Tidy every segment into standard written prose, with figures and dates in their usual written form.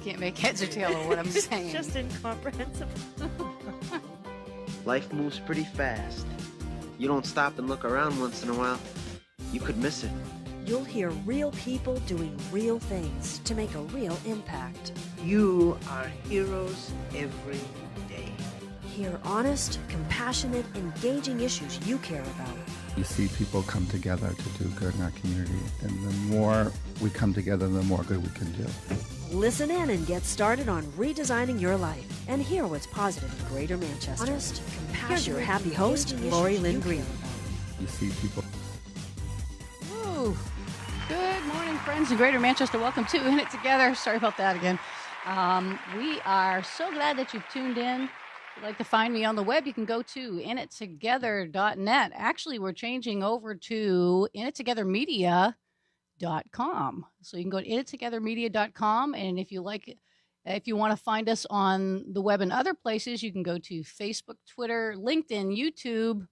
Can't make heads or tail of what I'm saying. It's just incomprehensible. Life moves pretty fast. You don't stop and look around once in a while, you could miss it. You'll hear real people doing real things to make a real impact. You are heroes every day. Hear honest, compassionate, engaging issues you care about. You see people come together to do good in our community, and the more we come together, the more good we can do. Listen in and get started on redesigning your life and hear what's positive in Greater Manchester. Honest, compassionate. Here's your happy host, Lynn Greene. You see people. Woo. Good morning, friends in Greater Manchester. Welcome to In It Together. Sorry about that again. We are so glad that you've tuned in. If you'd like to find me on the web, you can go to inittogether.net. Actually, we're changing over to inittogethermedia.com. So you can go to inittogethermedia.com, and if you want to find us on the web and other places, you can go to Facebook, Twitter, LinkedIn, YouTube,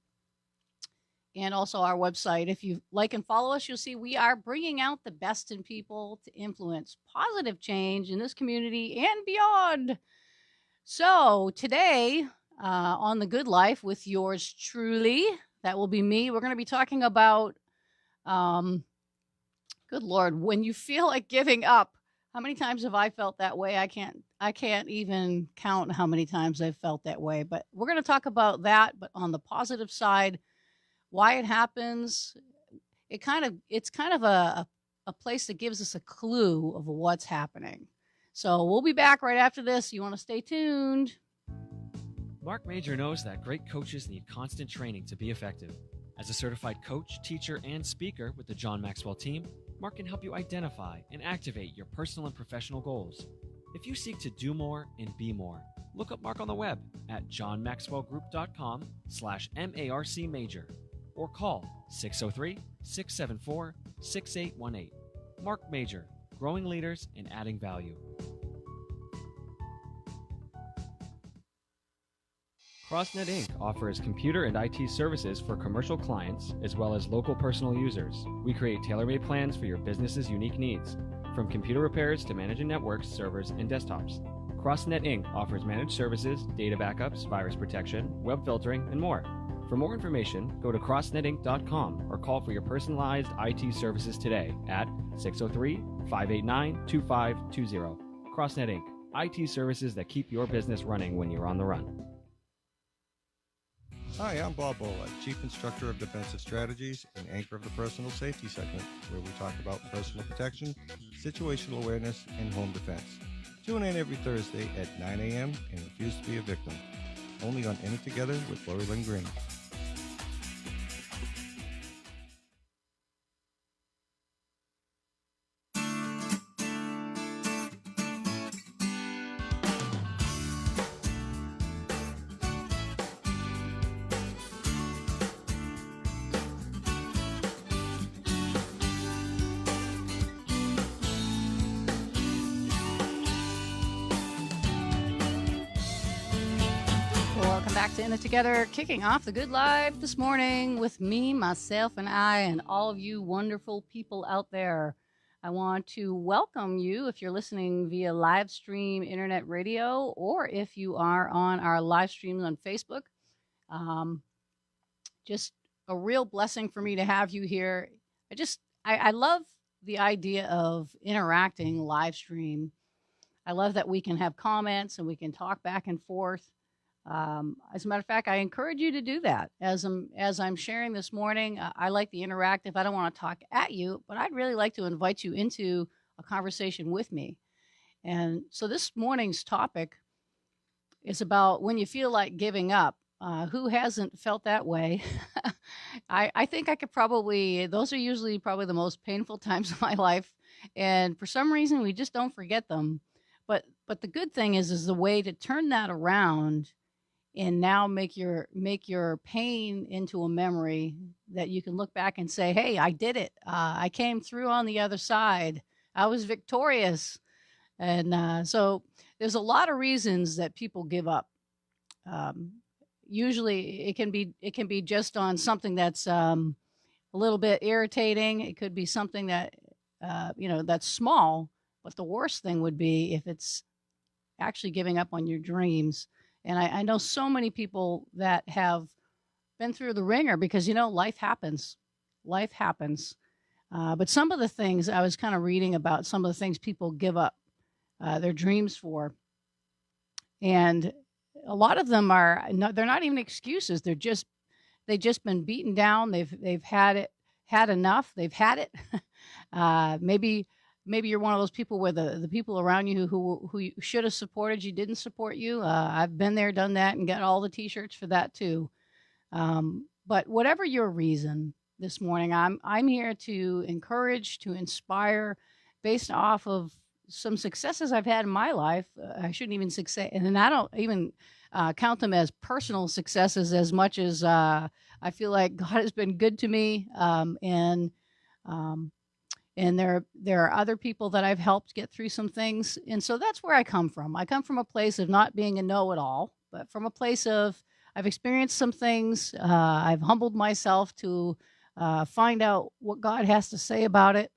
and also our website. If you like and follow us, you'll see we are bringing out the best in people to influence positive change in this community and beyond. So today on The Good Life with yours truly, that will be me, we're going to be talking about, good Lord, when you feel like giving up. How many times have I felt that way? I can't even count how many times I've felt that way. But we're going to talk about that, but on the positive side, why it happens. It's kind of a place that gives us a clue of what's happening. So we'll be back right after this. You want to stay tuned. Mark Major knows that great coaches need constant training to be effective. As a certified coach, teacher, and speaker with the John Maxwell team, Mark can help you identify and activate your personal and professional goals. If you seek to do more and be more, look up Mark on the web at johnmaxwellgroup.com/MARC Major or call 603-674-6818. Mark Major, growing leaders and adding value. CrossNet Inc. offers computer and IT services for commercial clients as well as local personal users. We create tailor-made plans for your business's unique needs, from computer repairs to managing networks, servers, and desktops. CrossNet Inc. offers managed services, data backups, virus protection, web filtering, and more. For more information, go to crossnetinc.com or call for your personalized IT services today at 603-589-2520. CrossNet Inc. IT services that keep your business running when you're on the run. Hi, I'm Bob Bola, Chief Instructor of Defensive Strategies and anchor of the Personal Safety segment, where we talk about personal protection, situational awareness, and home defense. Tune in every Thursday at 9 a.m. and refuse to be a victim. Only on In It Together with Lynn Greene. Back to In It Together, kicking off the Good Life this morning with me, myself, and I, and all of you wonderful people out there. I want to welcome you if you're listening via live stream internet radio, or if you are on our live streams on Facebook. Just a real blessing for me to have you here. I love the idea of interacting live stream. I love that we can have comments and we can talk back and forth. As a matter of fact, I encourage you to do that. As I'm sharing this morning, I like the interactive. I don't want to talk at you, but I'd really like to invite you into a conversation with me. And so this morning's topic is about when you feel like giving up. Who hasn't felt that way? I think I could those are usually probably the most painful times of my life. And for some reason, we just don't forget them. But the good thing is the way to turn that around and now make your pain into a memory that you can look back and say, hey, I did it. I came through on the other side. I was victorious. And so there's a lot of reasons that people give up. Usually it can be just on something that's a little bit irritating. It could be something that, that's small, But the worst thing would be if it's actually giving up on your dreams. And I know so many people that have been through the ringer because, life happens. Life happens. But some of the things I was kind of reading about, some of the things people give up their dreams for. And a lot of them they're not even excuses. They've just been beaten down. They've had enough. They've had it. Maybe you're one of those people where the people around you who should have supported you didn't support you. I've been there, done that, and got all the T-shirts for that too. But whatever your reason this morning, I'm here to encourage, to inspire, based off of some successes I've had in my life. I shouldn't even and I don't even count them as personal successes as much as I feel like God has been good to me, and there are other people that I've helped get through some things. And so that's where I come from. I come from a place of not being a know-it-all, but from a place of I've experienced some things. I've humbled myself to find out what God has to say about it.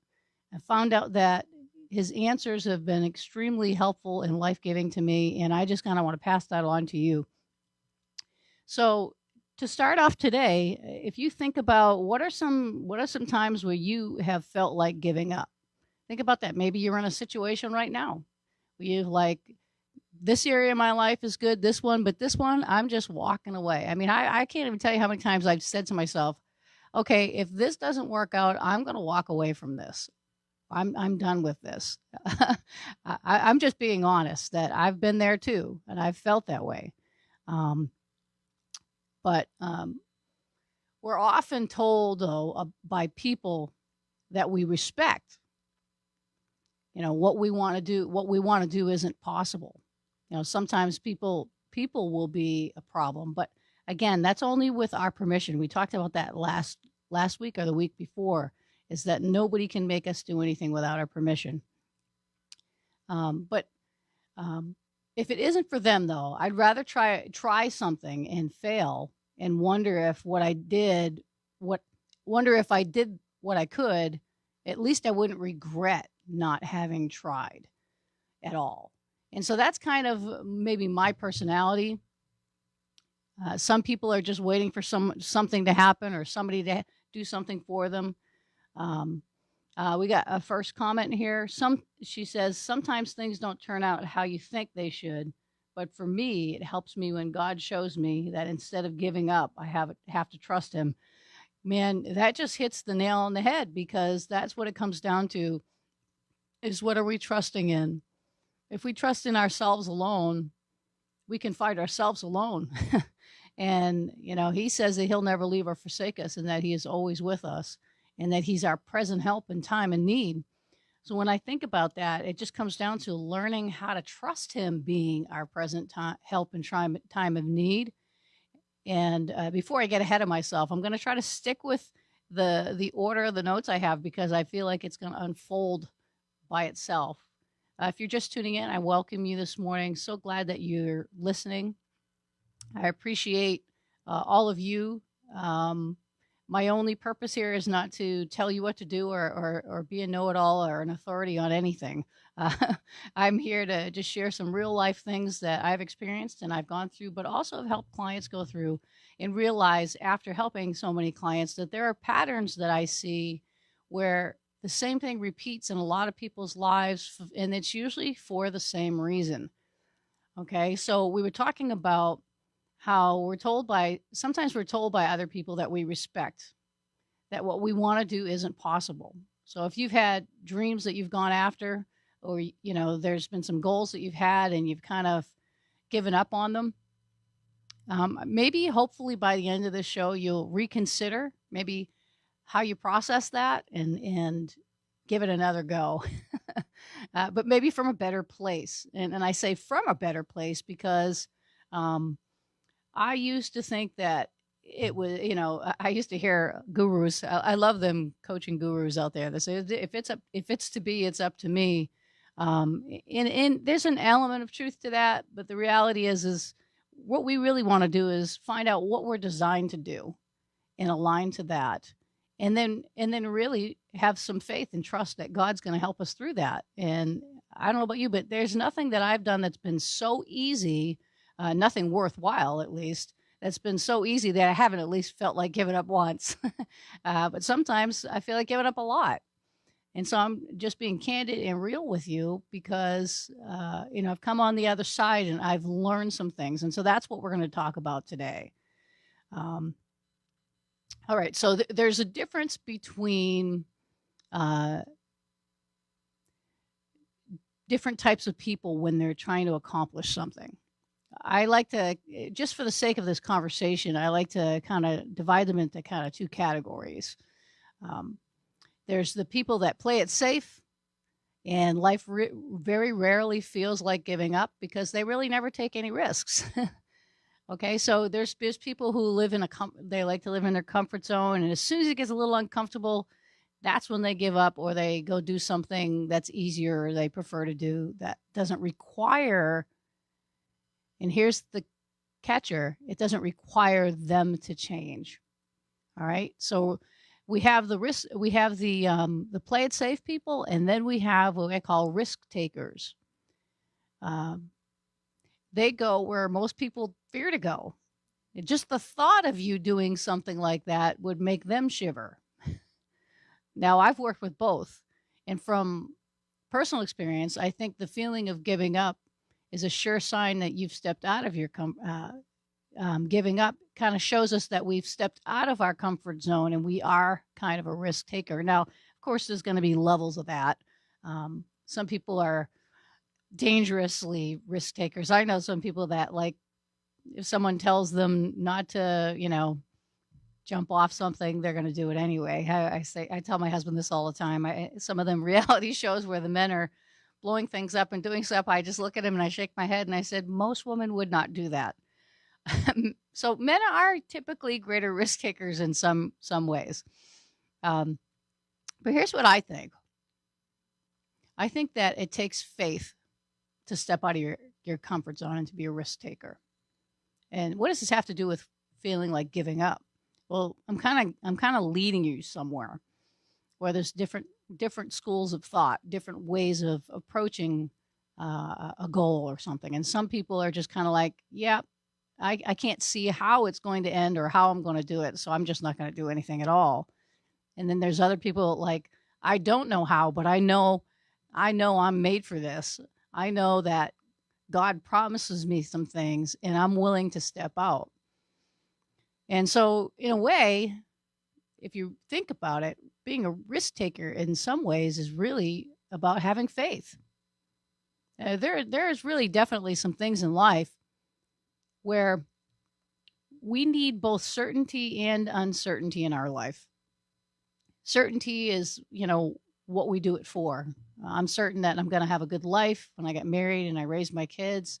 I found out that his answers have been extremely helpful and life-giving to me, and I just kind of want to pass that on to you. So to start off today, if you think about what are some times where you have felt like giving up? Think about that. Maybe you're in a situation right now where you're like, this area of my life is good, but this one, I'm just walking away. I mean, I can't even tell you how many times I've said to myself, okay, if this doesn't work out, I'm going to walk away from this. I'm done with this. I'm just being honest that I've been there too, and I've felt that way. But we're often told, though, by people that we respect, what we want to do isn't possible. Sometimes people will be a problem, but again, that's only with our permission. We talked about that last week or the week before, is that nobody can make us do anything without our permission. But if it isn't for them, though, I'd rather try something and fail and wonder if I did what I could. At least I wouldn't regret not having tried at all. And so that's kind of maybe my personality. Some people are just waiting for something to happen or somebody to do something for them. We got a first comment here. She says, sometimes things don't turn out how you think they should, but for me, it helps me when God shows me that instead of giving up, I have to trust him. Man, that just hits the nail on the head, because that's what it comes down to, is what are we trusting in? If we trust in ourselves alone, we can fight ourselves alone. And, he says that he'll never leave or forsake us, and that he is always with us, and that he's our present help in time of need. So when I think about that, it just comes down to learning how to trust him being our present help in time of need. And before I get ahead of myself, I'm going to try to stick with the order of the notes I have, because I feel like it's going to unfold by itself. If you're just tuning in, I welcome you this morning. So glad that you're listening. I appreciate all of you. My only purpose here is not to tell you what to do or be a know-it-all or an authority on anything. I'm here to just share some real life things that I've experienced and I've gone through, but also have helped clients go through, and realize after helping so many clients that there are patterns that I see where the same thing repeats in a lot of people's lives, and it's usually for the same reason. Okay, so we were talking about how sometimes we're told by other people that we respect that what we want to do isn't possible. So if you've had dreams that you've gone after, or, there's been some goals that you've had and you've kind of given up on them, maybe hopefully by the end of this show, you'll reconsider maybe how you process that and give it another go. But maybe from a better place. And I say from a better place because I used to think that it was, I used to hear gurus. I love them coaching gurus out there. They say, if it's to be, it's up to me. And there's an element of truth to that. But the reality is what we really want to do is find out what we're designed to do and align to that. And then really have some faith and trust that God's going to help us through that. And I don't know about you, but there's nothing that I've done that's been so easy, nothing worthwhile at least, that's been so easy that I haven't at least felt like giving up once. But sometimes I feel like giving up a lot. And so I'm just being candid and real with you because, I've come on the other side and I've learned some things. And so that's what we're going to talk about today. All right. So there's a difference between different types of people when they're trying to accomplish something. I like to, just for the sake of this conversation, I like to kind of divide them into kind of two categories. There's the people that play it safe, and life very rarely feels like giving up because they really never take any risks. Okay, so there's people who live in they like to live in their comfort zone, and as soon as it gets a little uncomfortable, that's when they give up or they go do something that's easier or they prefer to do that doesn't require, and here's the catcher, it doesn't require them to change. All right, so we have the risk. We have the play it safe people, and then we have what I call risk takers. They go where most people fear to go. Just the thought of you doing something like that would make them shiver. Now, I've worked with both, and from personal experience, I think the feeling of giving up is a sure sign that you've stepped out of your giving up kind of shows us that we've stepped out of our comfort zone and we are kind of a risk taker. Now, of course, there's going to be levels of that. Some people are dangerously risk takers. I know some people that, like, if someone tells them not to, jump off something, they're going to do it anyway. I tell my husband this all the time. Some of them reality shows where the men are blowing things up and doing stuff, I just look at him and I shake my head and I said, most women would not do that. So men are typically greater risk takers in some ways. But here's what I think. I think that it takes faith to step out of your comfort zone and to be a risk taker. And what does this have to do with feeling like giving up? Well, I'm kind of leading you somewhere where there's different schools of thought, different ways of approaching a goal or something. And some people are just kind of like, yeah, I can't see how it's going to end or how I'm going to do it, so I'm just not going to do anything at all. And then there's other people like, I don't know how, but I know I'm made for this. I know that God promises me some things, and I'm willing to step out. And so, in a way, if you think about it, being a risk taker in some ways is really about having faith. There is really definitely some things in life where we need both certainty and uncertainty in our life. Certainty is, what we do it for. I'm certain that I'm going to have a good life when I get married and I raise my kids.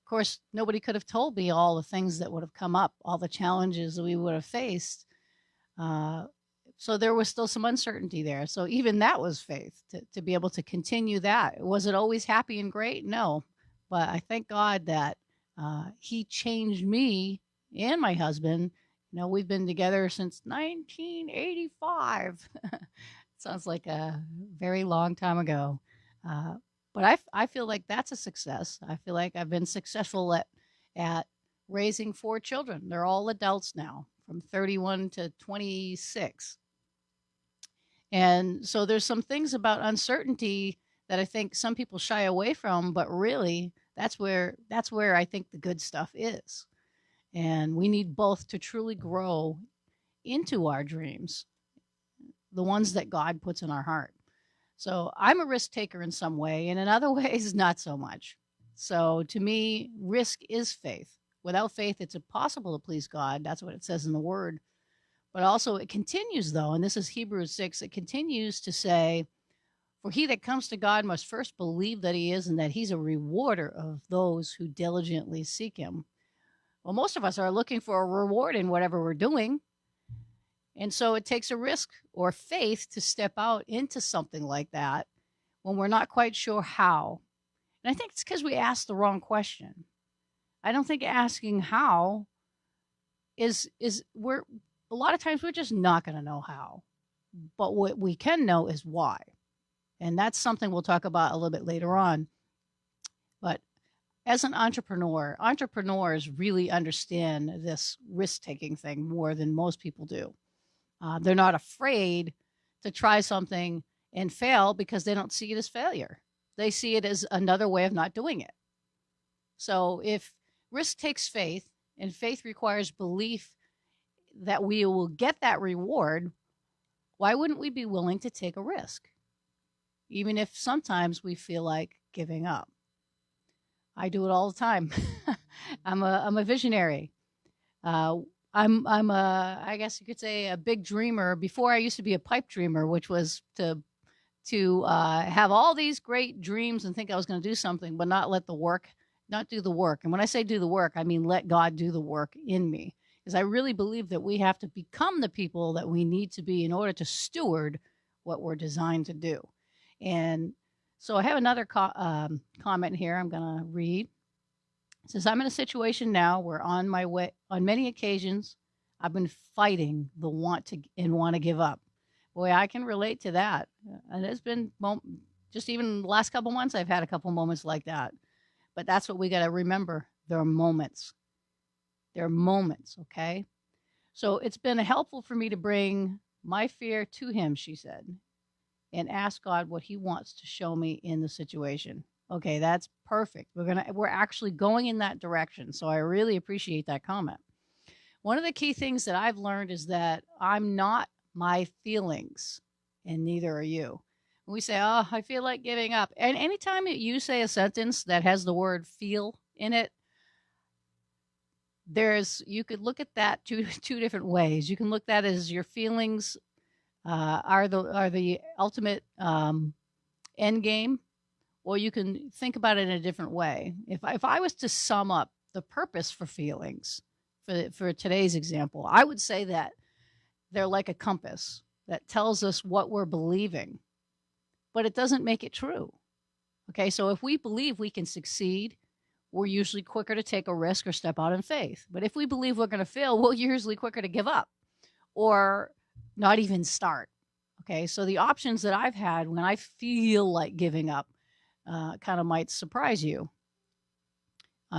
Of course, nobody could have told me all the things that would have come up, all the challenges that we would have faced. So there was still some uncertainty there. So even that was faith to be able to continue that. Was it always happy and great? No. But I thank God that he changed me and my husband. We've been together since 1985. Sounds like a very long time ago. But I feel like that's a success. I feel like I've been successful at raising 4 children. They're all adults now, from 31 to 26. And so there's some things about uncertainty that I think some people shy away from, but really that's where I think the good stuff is. And we need both to truly grow into our dreams, the ones that God puts in our heart. So I'm a risk taker in some way, and in other ways, not so much. So to me, risk is faith. Without faith, it's impossible to please God. That's what it says in the Word. But also it continues, though, and this is Hebrews 6, it continues to say, for he that comes to God must first believe that he is and that he's a rewarder of those who diligently seek him. Well, most of us are looking for a reward in whatever we're doing. And so it takes a risk or faith to step out into something like that when we're not quite sure how. And I think it's because we asked the wrong question. I don't think asking how is we're a lot of times we're just not going to know how. But what we can know is why. And that's something we'll talk about a little bit later on. But as an entrepreneur, entrepreneurs really understand this risk-taking thing more than most people do. They're not afraid to try something and fail because they don't see it as failure. They see it as another way of not doing it. So if risk takes faith, and faith requires belief that we will get that reward, why wouldn't we be willing to take a risk? Even if sometimes we feel like giving up. I do it all the time. I'm a visionary. I'm I guess you could say a big dreamer. Before I used to be a pipe dreamer, which was to have all these great dreams and think I was going to do something, but not do the work. And when I say do the work, I mean let God do the work in me. Because I really believe that we have to become the people that we need to be in order to steward what we're designed to do. And so I have another comment here I'm going to read. It says, I'm in a situation now where on many occasions, I've been fighting the want to give up. Boy, I can relate to that. And there's been just even the last couple months, I've had a couple moments like that. But that's what we got to remember. There are moments. There are moments, okay? So it's been helpful for me to bring my fear to him, she said, and ask God what he wants to show me in the situation. Okay, that's perfect. We're actually going in that direction. So I really appreciate that comment. One of the key things that I've learned is that I'm not my feelings, and neither are you. When we say, oh, I feel like giving up. And anytime that you say a sentence that has the word feel in it, you could look at that two different ways. You can look at that as your feelings are the ultimate end game, or you can think about it in a different way. If I was to sum up the purpose for feelings for today's example, I would say that they're like a compass that tells us what we're believing, but it doesn't make it true. Okay, so if we believe we can succeed, we're usually quicker to take a risk or step out in faith. But if we believe we're going to fail, we're usually quicker to give up or not even start. Okay, so the options that I've had when I feel like giving up kind of might surprise you.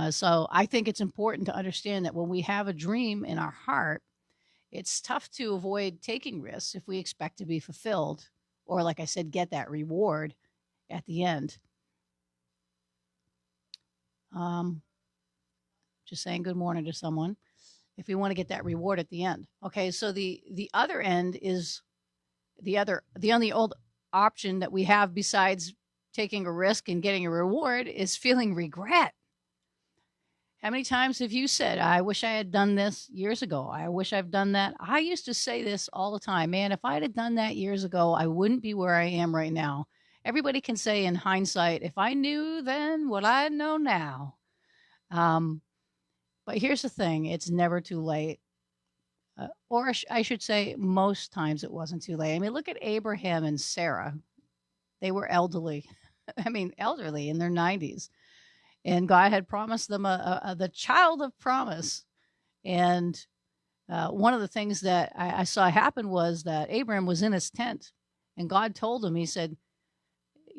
So I think it's important to understand that when we have a dream in our heart, it's tough to avoid taking risks if we expect to be fulfilled or, like I said, get that reward at the end. Just saying good morning to someone if we want to get that reward at the end. Okay, so the other end is the only old option that we have besides taking a risk and getting a reward is feeling regret. How many times have you said, I wish I had done this years ago? I wish I've done that. I used to say this all the time. Man, if I'd have done that years ago, I wouldn't be where I am right now. Everybody can say in hindsight, if I knew then what I know now. But here's the thing. It's never too late. Or I should say most times it wasn't too late. I mean, look at Abraham and Sarah. They were elderly in their 90s. And God had promised them the child of promise. And one of the things that I saw happen was that Abraham was in his tent. And God told him, he said,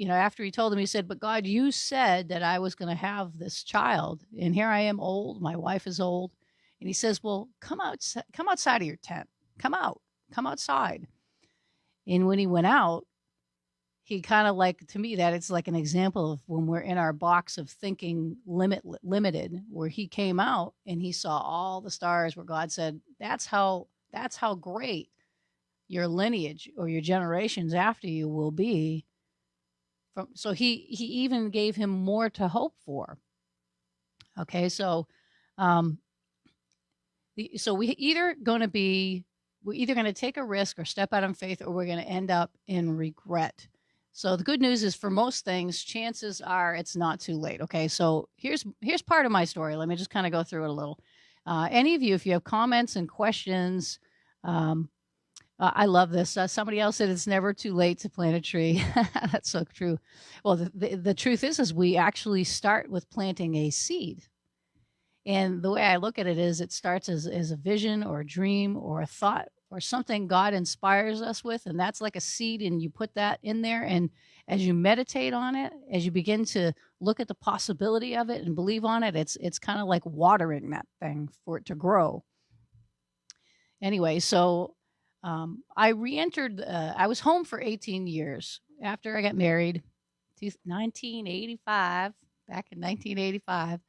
after he told him, he said, but God, you said that I was going to have this child. And here I am old. My wife is old. And he says, well, come outside of your tent. Come outside. And when he went out, he kind of to me, that it's like an example of when we're in our box of thinking limited, where he came out and he saw all the stars where God said, that's how great your lineage or your generations after you will be. So he even gave him more to hope for. Okay, so we're either going to take a risk or step out in faith, or we're going to end up in regret. So the good news is for most things, chances are it's not too late. Okay, so here's part of my story. Let me just kind of go through it a little. Any of you, if you have comments and questions, I love this. Somebody else said it's never too late to plant a tree. That's so true. Well, the truth is we actually start with planting a seed. And the way I look at it is it starts as a vision or a dream or a thought or something God inspires us with, and that's like a seed, and you put that in there, and as you meditate on it, as you begin to look at the possibility of it and believe on it, it's kind of like watering that thing for it to grow. Anyway, so I re-entered. I was home for 18 years after I got married, 1985. Back in 1985,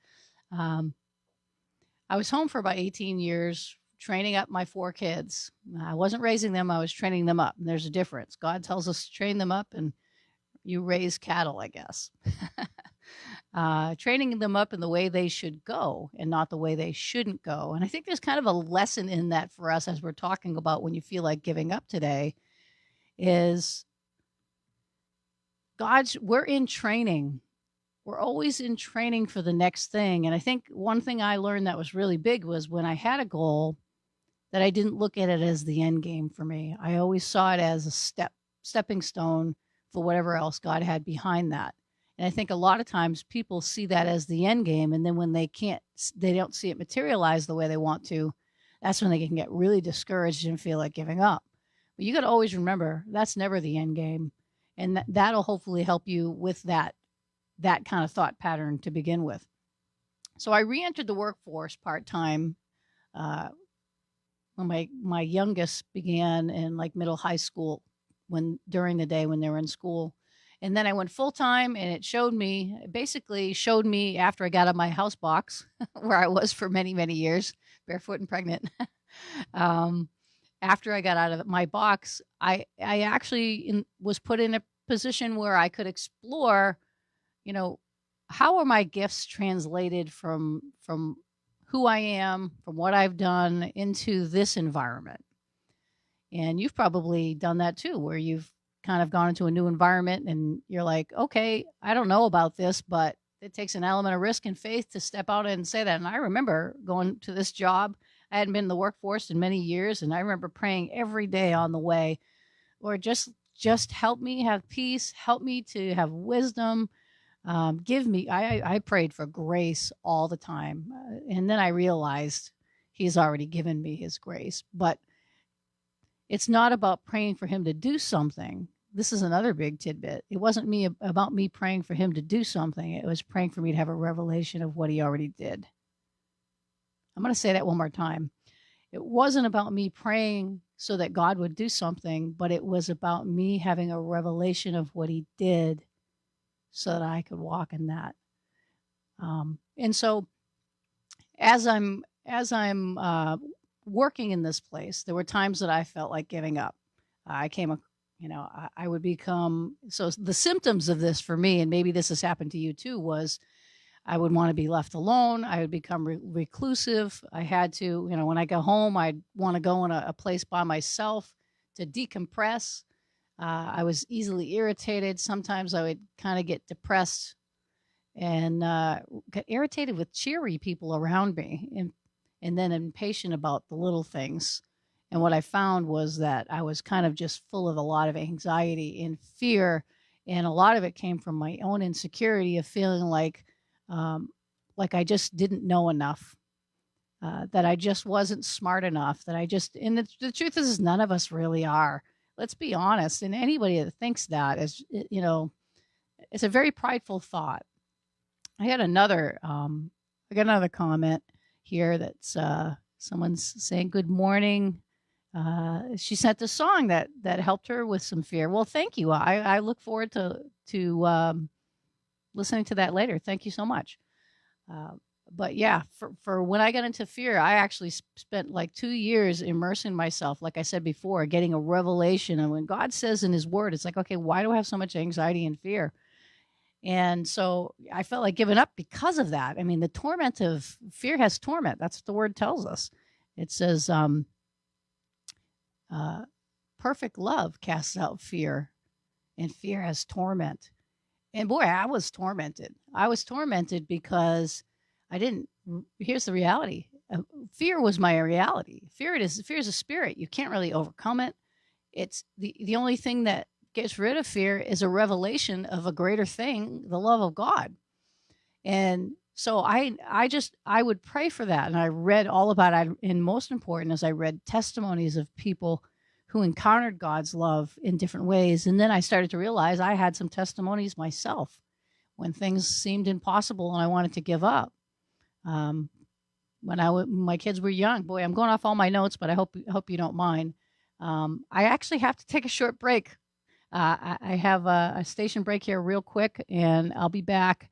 I was home for about 18 years, training up my 4 kids. I wasn't raising them; I was training them up. And there's a difference. God tells us to train them up, and you raise cattle, I guess. Training them up in the way they should go and not the way they shouldn't go. And I think there's kind of a lesson in that for us as we're talking about when you feel like giving up today is we're in training. We're always in training for the next thing. And I think one thing I learned that was really big was when I had a goal that I didn't look at it as the end game for me. I always saw it as a stepping stone for whatever else God had behind that. And I think a lot of times people see that as the end game. And then when they don't see it materialize the way they want to, that's when they can get really discouraged and feel like giving up. But you got to always remember that's never the end game. And that'll hopefully help you with that kind of thought pattern to begin with. So I re-entered the workforce part-time when my youngest began in like middle high school, during the day when they were in school. And then I went full-time, and it basically showed me after I got out of my house box where I was for many, many years, barefoot and pregnant. After I got out of my box, I actually was put in a position where I could explore, how are my gifts translated from who I am, from what I've done into this environment. And you've probably done that too, where you've kind of gone into a new environment and you're like, okay, I don't know about this, but it takes an element of risk and faith to step out and say that. And I remember going to this job. I hadn't been in the workforce in many years. And I remember praying every day on the way, Lord, just help me have peace. Help me to have wisdom. Give me, I prayed for grace all the time. And then I realized he's already given me his grace, but it's not about praying for him to do something. This is another big tidbit. It wasn't about me praying for him to do something. It was praying for me to have a revelation of what he already did. I'm going to say that one more time. It wasn't about me praying so that God would do something, but it was about me having a revelation of what he did so that I could walk in that. And so as I'm working in this place, there were times that I felt like giving up. I would become, so the symptoms of this for me, and maybe this has happened to you too, was I would want to be left alone. I would become reclusive. I had to, when I go home, I'd want to go in a place by myself to decompress. I was easily irritated. Sometimes I would kind of get depressed and get irritated with cheery people around me, and then impatient about the little things. And what I found was that I was kind of just full of a lot of anxiety and fear. And a lot of it came from my own insecurity of feeling like I just didn't know enough, that I just wasn't smart enough, and the truth is none of us really are. Let's be honest. And anybody that thinks that is, it's a very prideful thought. I got another comment here that's someone's saying, good morning. She sent a song that helped her with some fear. Well, thank you. I look forward to listening to that later. Thank you so much. But yeah, for when I got into fear, I actually spent like 2 years immersing myself, like I said before, getting a revelation. And when God says in his word, it's like, okay, why do I have so much anxiety and fear? And so I felt like giving up because of that. I mean, the torment of fear has torment. That's what the word tells us. It says, perfect love casts out fear, and fear has torment. And boy, I was tormented. I was tormented because here's the reality. Fear was my reality. Fear is a spirit. You can't really overcome it. It's the only thing that gets rid of fear is a revelation of a greater thing, the love of God. And So I would pray for that. And I read all about it. And most important is I read testimonies of people who encountered God's love in different ways. And then I started to realize I had some testimonies myself when things seemed impossible and I wanted to give up. When my kids were young, boy, I'm going off all my notes, but I hope you don't mind. I actually have to take a short break. I have a station break here real quick, and I'll be back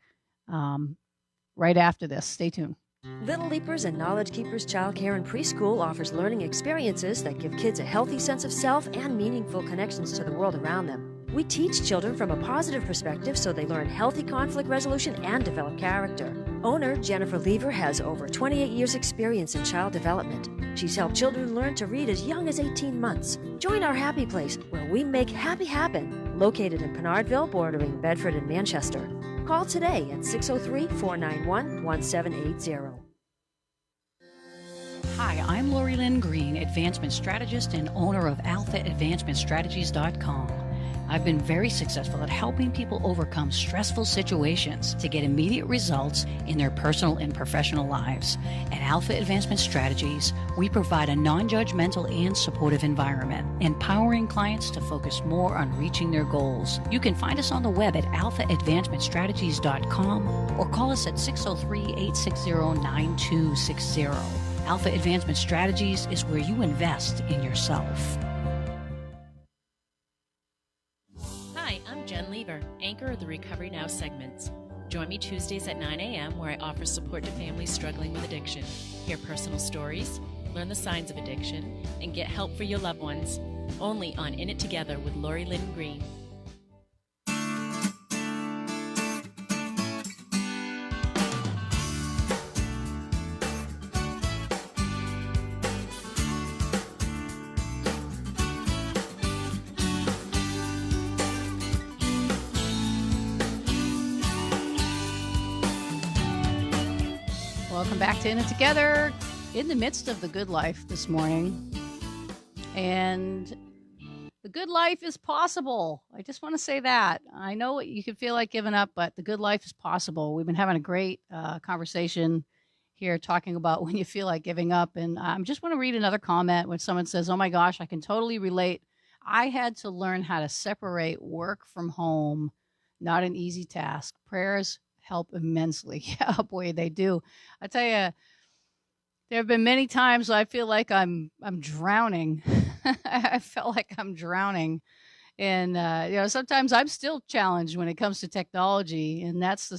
right after this. Stay tuned. Little Leapers and Knowledge Keepers Childcare and Preschool offers learning experiences that give kids a healthy sense of self and meaningful connections to the world around them. We teach children from a positive perspective so they learn healthy conflict resolution and develop character. Owner Jennifer Lever has over 28 years' experience in child development. She's helped children learn to read as young as 18 months. Join our happy place where we make happy happen, located in Pinardville, bordering Bedford and Manchester. Call today at 603-491-1780. Hi, I'm Lynn Greene, Advancement Strategist and owner of AlphaAdvancementStrategies.com. I've been very successful at helping people overcome stressful situations to get immediate results in their personal and professional lives. At Alpha Advancement Strategies, we provide a non-judgmental and supportive environment, empowering clients to focus more on reaching their goals. You can find us on the web at alphaadvancementstrategies.com or call us at 603-860-9260. Alpha Advancement Strategies is where you invest in yourself. Hi, I'm Jen Lever, anchor of the Recovery Now segments. Join me Tuesdays at 9 a.m. where I offer support to families struggling with addiction. Hear personal stories, learn the signs of addiction, and get help for your loved ones. Only on In It Together with Lynn Greene. Welcome back to In It Together, in the midst of the good life this morning. And the good life is possible. I just want to say that. I know you can feel like giving up, but the good life is possible. We've been having a great conversation here talking about when you feel like giving up. And I just want to read another comment when someone says, oh my gosh, I can totally relate. I had to learn how to separate work from home. Not an easy task. Prayers help immensely. Yeah, boy, they do. I tell you, there have been many times I feel like I'm drowning. I felt like I'm drowning. And, sometimes I'm still challenged when it comes to technology, and that's a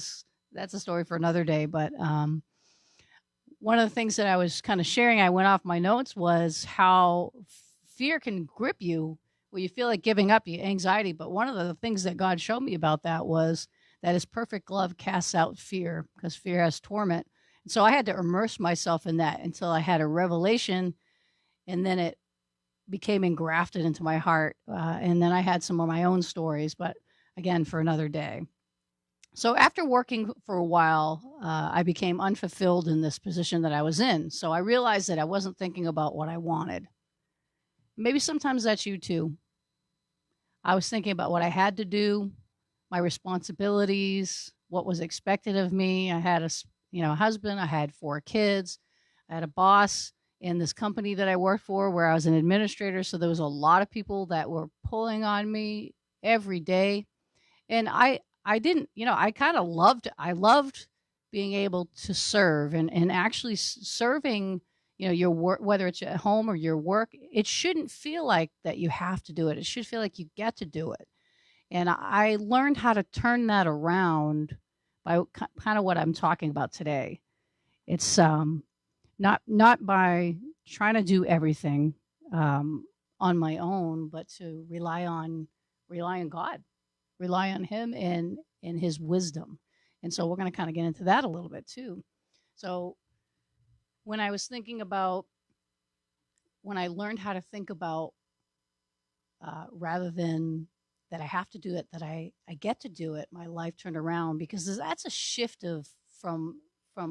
story for another day. But one of the things that I was kind of sharing, I went off my notes, was how fear can grip you when you feel like giving up, your anxiety. But one of the things that God showed me about that was that his perfect love casts out fear, because fear has torment. And so I had to immerse myself in that until I had a revelation, and then it became engrafted into my heart. And then I had some of my own stories, but again, for another day. So after working for a while, I became unfulfilled in this position that I was in. So I realized that I wasn't thinking about what I wanted. Maybe sometimes that's you too. I was thinking about what I had to do, my responsibilities, what was expected of me. I had a husband, I had 4 kids, I had a boss in this company that I worked for where I was an administrator. So there was a lot of people that were pulling on me every day. And I didn't, I kind of loved being able to serve and actually serving, your work, whether it's at home or your work. It shouldn't feel like that you have to do it. It should feel like you get to do it. And I learned how to turn that around by kind of what I'm talking about today. It's not by trying to do everything on my own, but to rely on God, rely on him and his wisdom. And so we're going to kind of get into that a little bit too. So when I was thinking about, when I learned how to think about rather than that I have to do it, that I get to do it, my life turned around, because that's a shift from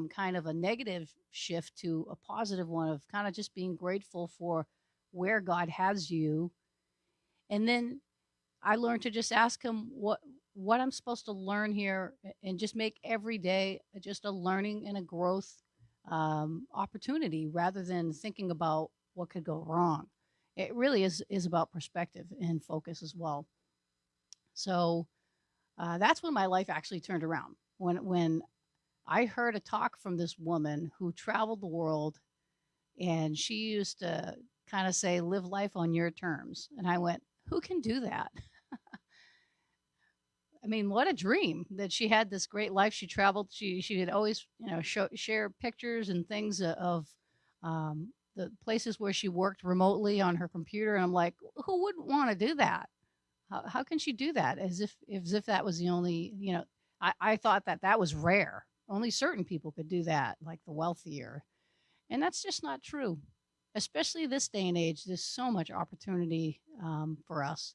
kind of a negative shift to a positive one of kind of just being grateful for where God has you. And then I learned to just ask him, what what I'm supposed to learn here, and just make every day just a learning and a growth opportunity rather than thinking about what could go wrong. It really is about perspective and focus as well. So that's when my life actually turned around. When I heard a talk from this woman who traveled the world, and she used to kind of say, live life on your terms. And I went, who can do that? I mean, what a dream that she had this great life. She traveled. She had always, share pictures and things of the places where she worked remotely on her computer. And I'm like, who wouldn't want to do that? How can she do that? As if that was the only, I thought that was rare. Only certain people could do that, like the wealthier. And that's just not true, especially this day and age. There's so much opportunity for us.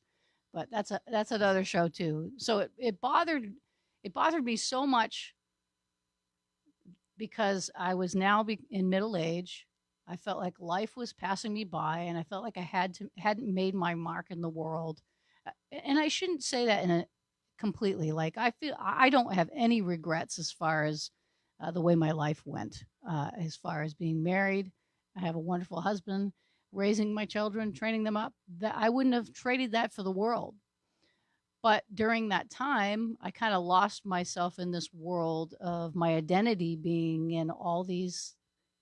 But that's another show too. So it bothered me so much because I was now in middle age. I felt like life was passing me by, and I felt like I hadn't made my mark in the world. And I shouldn't say that in a completely. Like, I feel I don't have any regrets as far as the way my life went. As far as being married, I have a wonderful husband. Raising my children, training them up, that I wouldn't have traded that for the world. But during that time, I kind of lost myself in this world of my identity being in all these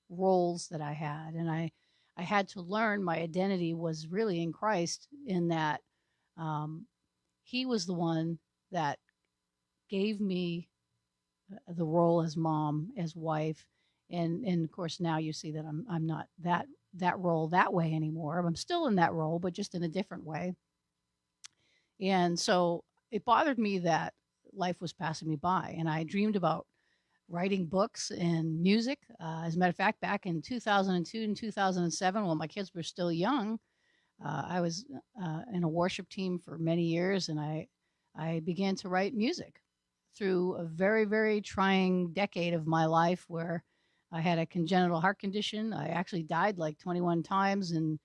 roles that I had. And I had to learn my identity was really in Christ, in that he was the one that gave me the role as mom, as wife. And of course, now you see that I'm not that role that way anymore. I'm still in that role, but just in a different way. And so it bothered me that life was passing me by, and I dreamed about writing books and music. As a matter of fact, back in 2002 and 2007, when my kids were still young, I was in a worship team for many years, and I began to write music through a very, very trying decade of my life where I had a congenital heart condition. I actually died like 21 times, and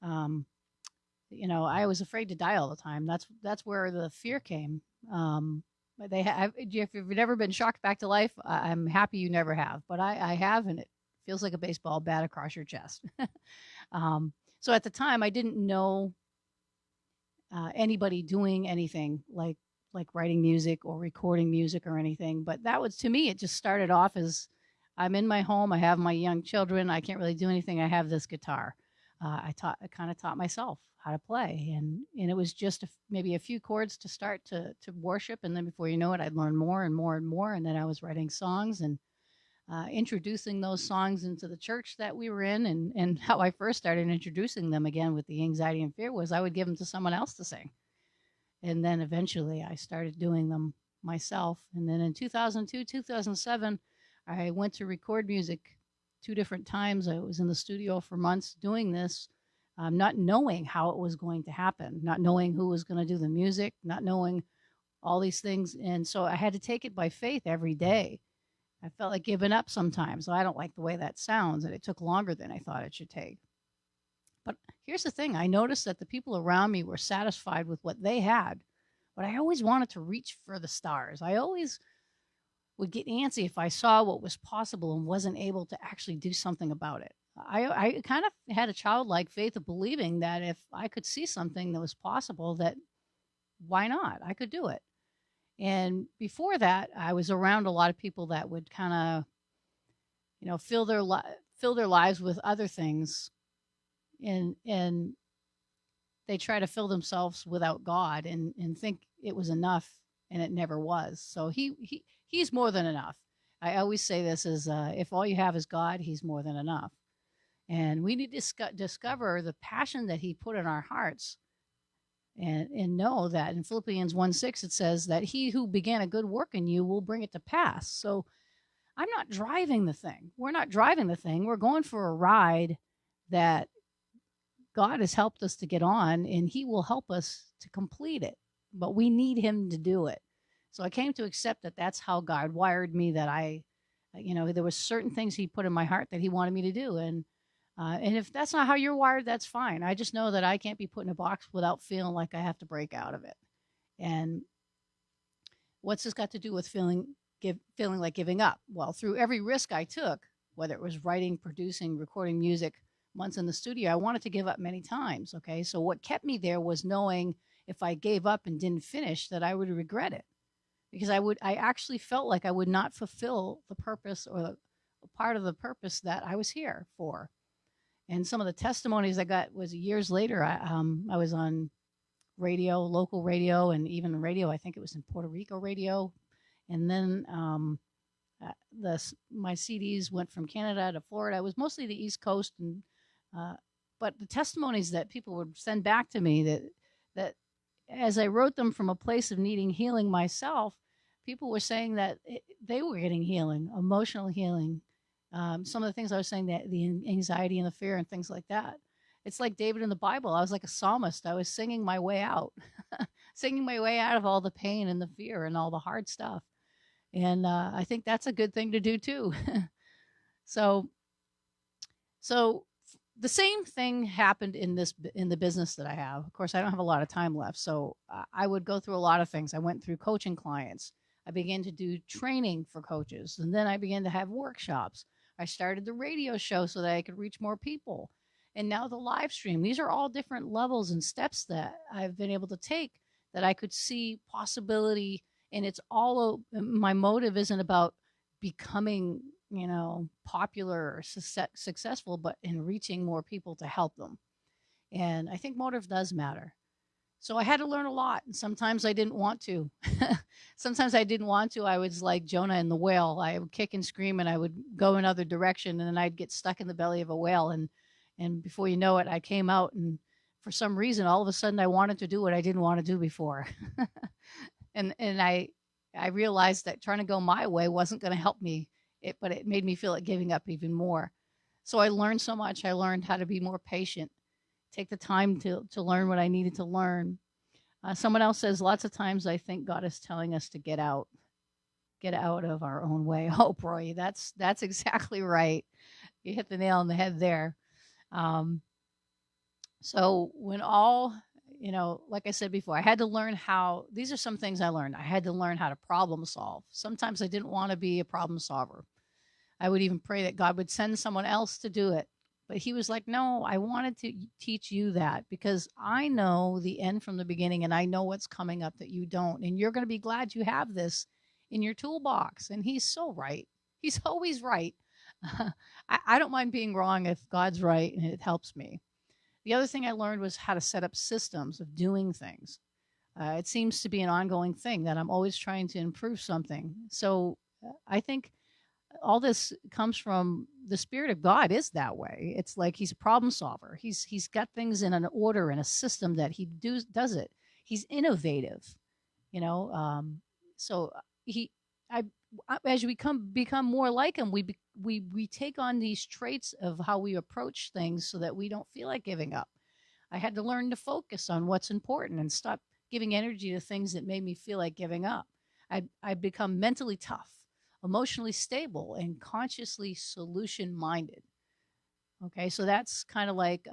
I was afraid to die all the time. That's where the fear came. If you've never been shocked back to life, I'm happy you never have, but I have, and it feels like a baseball bat across your chest. So at the time, I didn't know anybody doing anything like writing music or recording music or anything. But that was, to me, it just started off as, I'm in my home. I have my young children. I can't really do anything. I have this guitar. I kind of taught myself how to play, and it was just maybe a few chords to start to worship, and then before you know it, I'd learn more and more and more, and then I was writing songs and introducing those songs into the church that we were in, and how I first started introducing them again with the anxiety and fear was I would give them to someone else to sing, and then eventually I started doing them myself, and then in 2002, 2007. I went to record music 2 different times. I was in the studio for months doing this, not knowing how it was going to happen, not knowing who was going to do the music, not knowing all these things. And so I had to take it by faith every day. I felt like giving up sometimes. I don't like the way that sounds, and it took longer than I thought it should take. But here's the thing. I noticed that the people around me were satisfied with what they had, but I always wanted to reach for the stars. I always would get antsy if I saw what was possible and wasn't able to actually do something about it. I kind of had a childlike faith of believing that if I could see something that was possible, that why not? I could do it. And before that, I was around a lot of people that would kind of, fill their lives with other things, and they try to fill themselves without God and think it was enough, and it never was. So he's more than enough. I always say this is, if all you have is God, he's more than enough. And we need to discover the passion that he put in our hearts, and know that in Philippians 1:6, it says that he who began a good work in you will bring it to pass. So I'm not driving the thing. We're not driving the thing. We're going for a ride that God has helped us to get on, and he will help us to complete it. But we need him to do it. So I came to accept that that's how God wired me, that there were certain things he put in my heart that he wanted me to do. And if that's not how you're wired, that's fine. I just know that I can't be put in a box without feeling like I have to break out of it. And What's this got to do with feeling like giving up? Well, through every risk I took, whether it was writing, producing, recording music, months in the studio, I wanted to give up many times. Okay. So what kept me there was knowing if I gave up and didn't finish that I would regret it, because I actually felt like I would not fulfill the purpose or the part of the purpose that I was here for. And some of the testimonies I got was years later. I was on radio, local radio, and even radio. I think it was in Puerto Rico radio. And then my CDs went from Canada to Florida. It was mostly the East Coast, and but the testimonies that people would send back to me that as I wrote them from a place of needing healing myself, people were saying that they were getting healing, emotional healing. Some of the things I was saying, that the anxiety and the fear and things like that. It's like David in the Bible. I was like a psalmist. I was singing my way out, singing my way out of all the pain and the fear and all the hard stuff. And I think that's a good thing to do too. So the same thing happened in the business that I have. Of course, I don't have a lot of time left, so I would go through a lot of things. I went through coaching clients. I began to do training for coaches, and then I began to have workshops. I started the radio show so that I could reach more people. And now the live stream. These are all different levels and steps that I've been able to take that I could see possibility. And it's all, my motive isn't about becoming, popular or successful, but in reaching more people to help them. And I think motive does matter. So I had to learn a lot. And sometimes I didn't want to. I was like Jonah and the whale. I would kick and scream and I would go another direction, and then I'd get stuck in the belly of a whale. And before you know it, I came out, and for some reason, all of a sudden I wanted to do what I didn't want to do before. and I realized that trying to go my way wasn't going to help me, but it made me feel like giving up even more. So I learned so much. I learned how to be more patient, take the time to learn what I needed to learn. Someone else says, lots of times I think God is telling us to get out of our own way. Oh, boy, that's exactly right. You hit the nail on the head there. So when like I said before, I had to learn these are some things I learned. I had to learn how to problem solve. Sometimes I didn't want to be a problem solver. I would even pray that God would send someone else to do it. But he was like, no, I wanted to teach you that because I know the end from the beginning, and I know what's coming up that you don't. And you're going to be glad you have this in your toolbox. And he's so right. He's always right. I don't mind being wrong if God's right and it helps me. The other thing I learned was how to set up systems of doing things. It seems to be an ongoing thing that I'm always trying to improve something. So I think all this comes from the Spirit of God is that way. It's like he's a problem solver. He's got things in an order and a system that he does it. He's innovative, so as we become more like him, we take on these traits of how we approach things so that we don't feel like giving up. I had to learn to focus on what's important and stop giving energy to things that made me feel like giving up. I'd become mentally tough, emotionally stable, and consciously solution-minded. Okay, so that's kind of like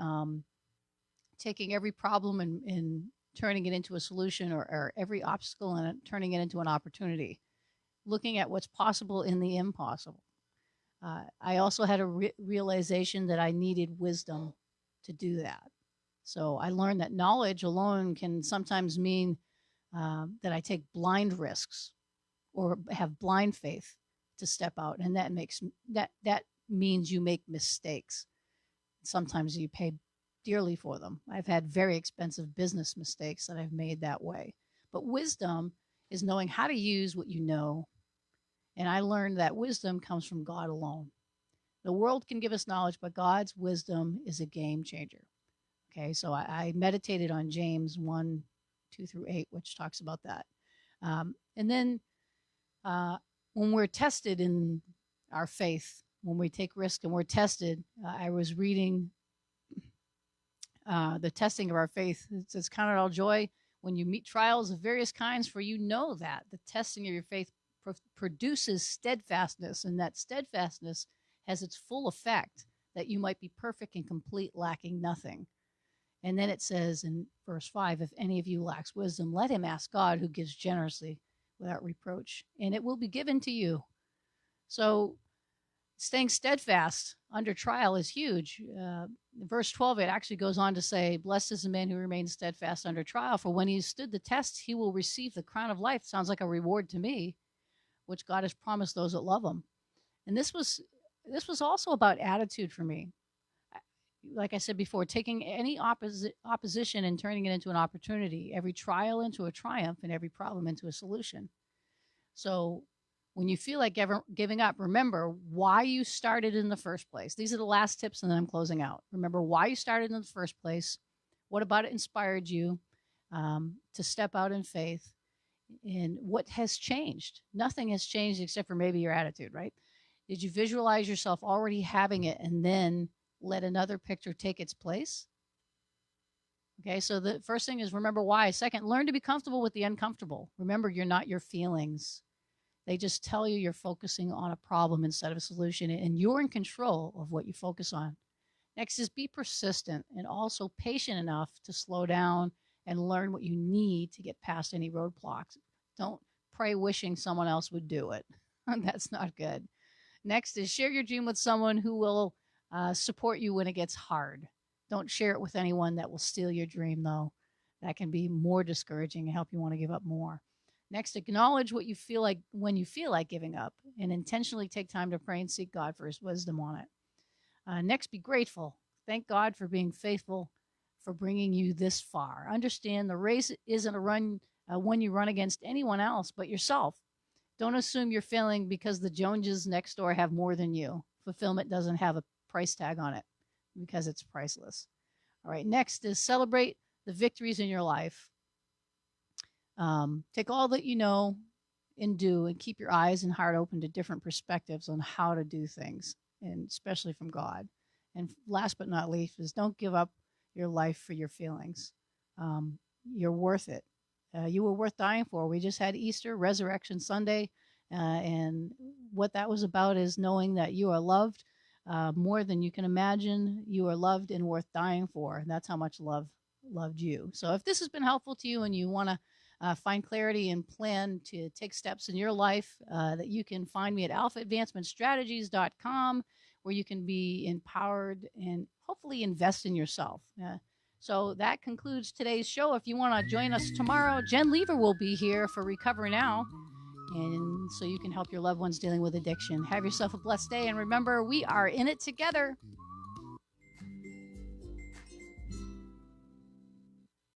taking every problem and turning it into a solution, or every obstacle and turning it into an opportunity. Looking at what's possible in the impossible. I also had a realization that I needed wisdom to do that. So I learned that knowledge alone can sometimes mean that I take blind risks or have blind faith to step out, and that means you make mistakes. Sometimes you pay dearly for them. I've had very expensive business mistakes that I've made that way. But wisdom is knowing how to use what you know. And I learned that wisdom comes from God alone. The world can give us knowledge, but God's wisdom is a game changer. Okay, so I meditated on James 1, 2 through 8, which talks about that. And then when we're tested in our faith, when we take risk and we're tested, I was reading the testing of our faith. It says, count it all joy when you meet trials of various kinds, for you know that the testing of your faith produces steadfastness, and that steadfastness has its full effect, that you might be perfect and complete, lacking nothing. And then it says in verse 5, if any of you lacks wisdom, let him ask God, who gives generously without reproach, and it will be given to you. So staying steadfast under trial is huge. Verse 12, it actually goes on to say, blessed is the man who remains steadfast under trial, for when he stood the test, he will receive the crown of life. Sounds like a reward to me, which God has promised those that love him. And this was also about attitude for me. Like I said before, taking any opposition and turning it into an opportunity, every trial into a triumph, and every problem into a solution. So when you feel like giving up, remember why you started in the first place. These are the last tips, and then I'm closing out. Remember why you started in the first place. What about it inspired you to step out in faith? And what has changed? Nothing has changed except for maybe your attitude, right? Did you visualize yourself already having it and then let another picture take its place? Okay, so the first thing is remember why. Second, learn to be comfortable with the uncomfortable. Remember, you're not your feelings. They just tell you you're focusing on a problem instead of a solution, and you're in control of what you focus on. Next is be persistent and also patient enough to slow down and learn what you need to get past any roadblocks. Don't pray wishing someone else would do it. That's not good. Next is share your dream with someone who will support you when it gets hard. Don't share it with anyone that will steal your dream, though. That can be more discouraging and help you want to give up more. Next, acknowledge what you feel like when you feel like giving up, and intentionally take time to pray and seek God for his wisdom on it. Next, be grateful. Thank God for being faithful, for bringing you this far. Understand the race isn't a run when you run against anyone else but yourself. Don't assume you're failing because the Joneses next door have more than you. Fulfillment doesn't have a price tag on it because it's priceless. All right, next is celebrate the victories in your life. Take all that you know and do, and keep your eyes and heart open to different perspectives on how to do things, and especially from God. And last but not least is don't give up your life for your feelings. You're worth it. You were worth dying for. We just had Easter, Resurrection Sunday, and what that was about is knowing that you are loved more than you can imagine. You are loved and worth dying for, and that's how much love loved you. So if this has been helpful to you and you want to find clarity and plan to take steps in your life, that you can find me at alphaadvancementstrategies.com, where you can be empowered and hopefully invest in yourself. So that concludes today's show. If you want to join us tomorrow, Jen Lever will be here for Recover Now, and so you can help your loved ones dealing with addiction. Have yourself a blessed day, and remember, we are in it together.